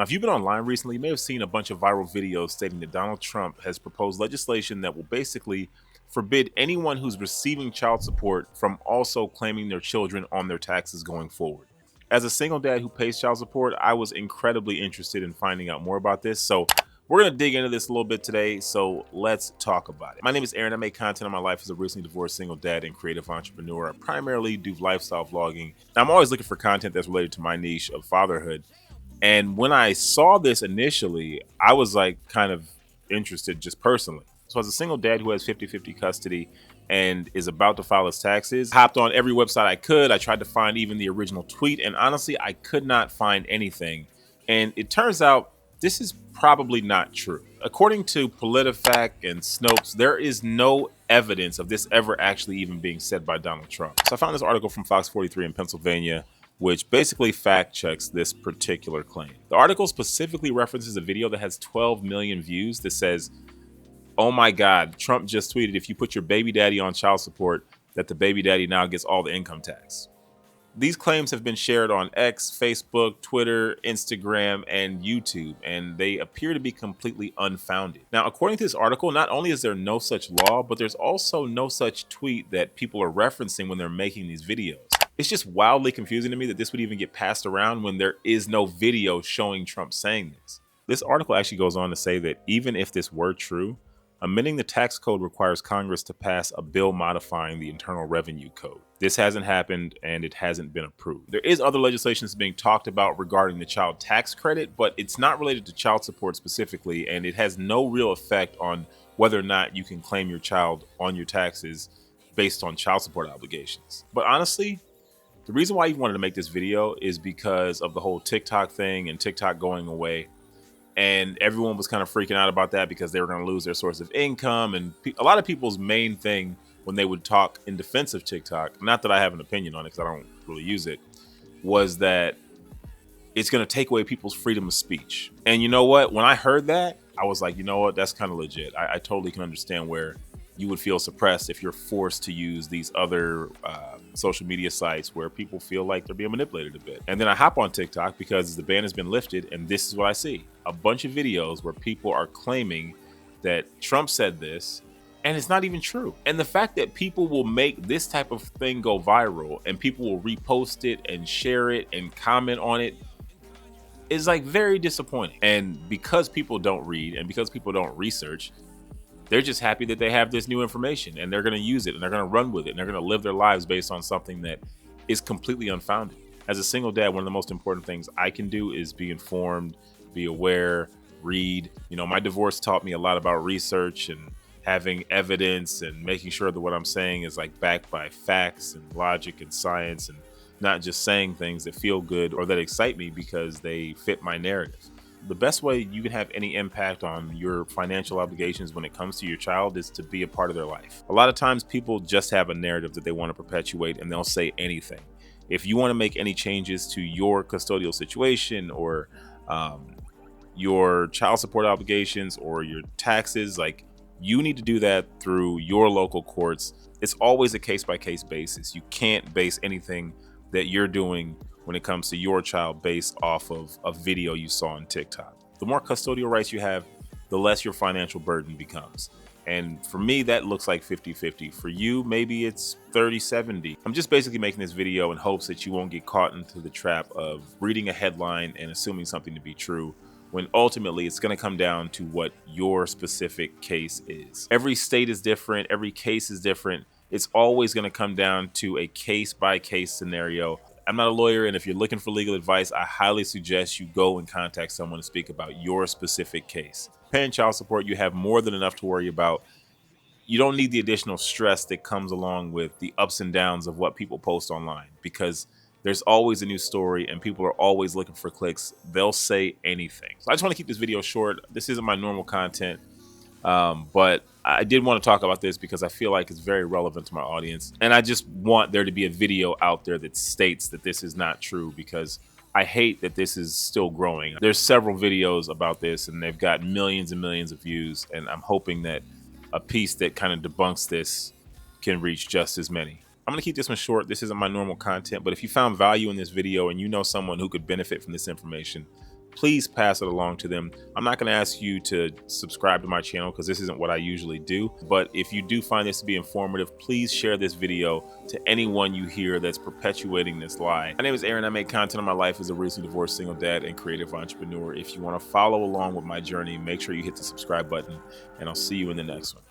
Now, if you've been online recently, you may have seen a bunch of viral videos stating that Donald Trump has proposed legislation that will basically forbid anyone who's receiving child support from also claiming their children on their taxes going forward. As a single dad who pays child support, I was incredibly interested in finding out more about this. So we're going to dig into this a little bit today. So let's talk about it. My name is Aaron. I make content on my life as a recently divorced single dad and creative entrepreneur. I primarily do lifestyle vlogging. I'm always looking for content that's related to my niche of fatherhood. And when I saw this initially, I was like kind of interested just personally. So as a single dad who has 50-50 custody and is about to file his taxes, hopped on every website I could. I tried to find even the original tweet, and honestly, I could not find anything. And it turns out this is probably not true. According to PolitiFact and Snopes, there is no evidence of this ever actually even being said by Donald Trump. So I found this article from Fox 43 in Pennsylvania, which basically fact checks this particular claim. The article specifically references a video that has 12 million views that says, "Oh my God, Trump just tweeted if you put your baby daddy on child support, that the baby daddy now gets all the income tax." These claims have been shared on X, Facebook, Twitter, Instagram, and YouTube, and they appear to be completely unfounded. Now, according to this article, not only is there no such law, but there's also no such tweet that people are referencing when they're making these videos. It's just wildly confusing to me that this would even get passed around when there is no video showing Trump saying this. This article actually goes on to say that even if this were true, amending the tax code requires Congress to pass a bill modifying the Internal Revenue Code. This hasn't happened and it hasn't been approved. There is other legislation that's being talked about regarding the child tax credit, but it's not related to child support specifically, and it has no real effect on whether or not you can claim your child on your taxes based on child support obligations. But honestly, the reason why I even wanted to make this video is because of the whole TikTok thing and TikTok going away. And everyone was kind of freaking out about that because they were going to lose their source of income. And a lot of people's main thing when they would talk in defense of TikTok, not that I have an opinion on it because I don't really use it, was that it's going to take away people's freedom of speech. And you know what? When I heard that, I was like, you know what? That's kind of legit. I totally can understand where you would feel suppressed if you're forced to use these other social media sites where people feel like they're being manipulated a bit. And then I hop on TikTok because the ban has been lifted, and this is what I see. A bunch of videos where people are claiming that Trump said this, and it's not even true. And the fact that people will make this type of thing go viral and people will repost it and share it and comment on it is like very disappointing. And because people don't read and because people don't research, they're just happy that they have this new information and they're going to use it and they're going to run with it and they're going to live their lives based on something that is completely unfounded. As a single dad, one of the most important things I can do is be informed, be aware, read. You know, my divorce taught me a lot about research and having evidence and making sure that what I'm saying is like backed by facts and logic and science and not just saying things that feel good or that excite me because they fit my narrative. The best way you can have any impact on your financial obligations when it comes to your child is to be a part of their life. A lot of times people just have a narrative that they want to perpetuate and they'll say anything. If you want to make any changes to your custodial situation or your child support obligations or your taxes, like you need to do that through your local courts. It's always a case-by-case basis. You can't base anything that you're doing when it comes to your child based off of a video you saw on TikTok. The more custodial rights you have, the less your financial burden becomes. And for me, that looks like 50-50. For you, maybe it's 30-70. I'm just basically making this video in hopes that you won't get caught into the trap of reading a headline and assuming something to be true, when ultimately it's going to come down to what your specific case is. Every state is different. Every case is different. It's always going to come down to a case-by-case scenario. I'm not a lawyer, and if you're looking for legal advice, I highly suggest you go and contact someone to speak about your specific case. Paying child support, you have more than enough to worry about. You don't need the additional stress that comes along with the ups and downs of what people post online, because there's always a new story and people are always looking for clicks. They'll say anything. So I just want to keep this video short. This isn't my normal content. But I did want to talk about this because I feel like it's very relevant to my audience. And I just want there to be a video out there that states that this is not true, because I hate that this is still growing. There's several videos about this and they've got millions and millions of views. And I'm hoping that a piece that kind of debunks this can reach just as many. I'm going to keep this one short. This isn't my normal content, but if you found value in this video and you know someone who could benefit from this information, please pass it along to them. I'm not going to ask you to subscribe to my channel because this isn't what I usually do. But if you do find this to be informative, please share this video to anyone you hear that's perpetuating this lie. My name is Aaron. I make content on my life as a recently divorced single dad and creative entrepreneur. If you want to follow along with my journey, make sure you hit the subscribe button, and I'll see you in the next one.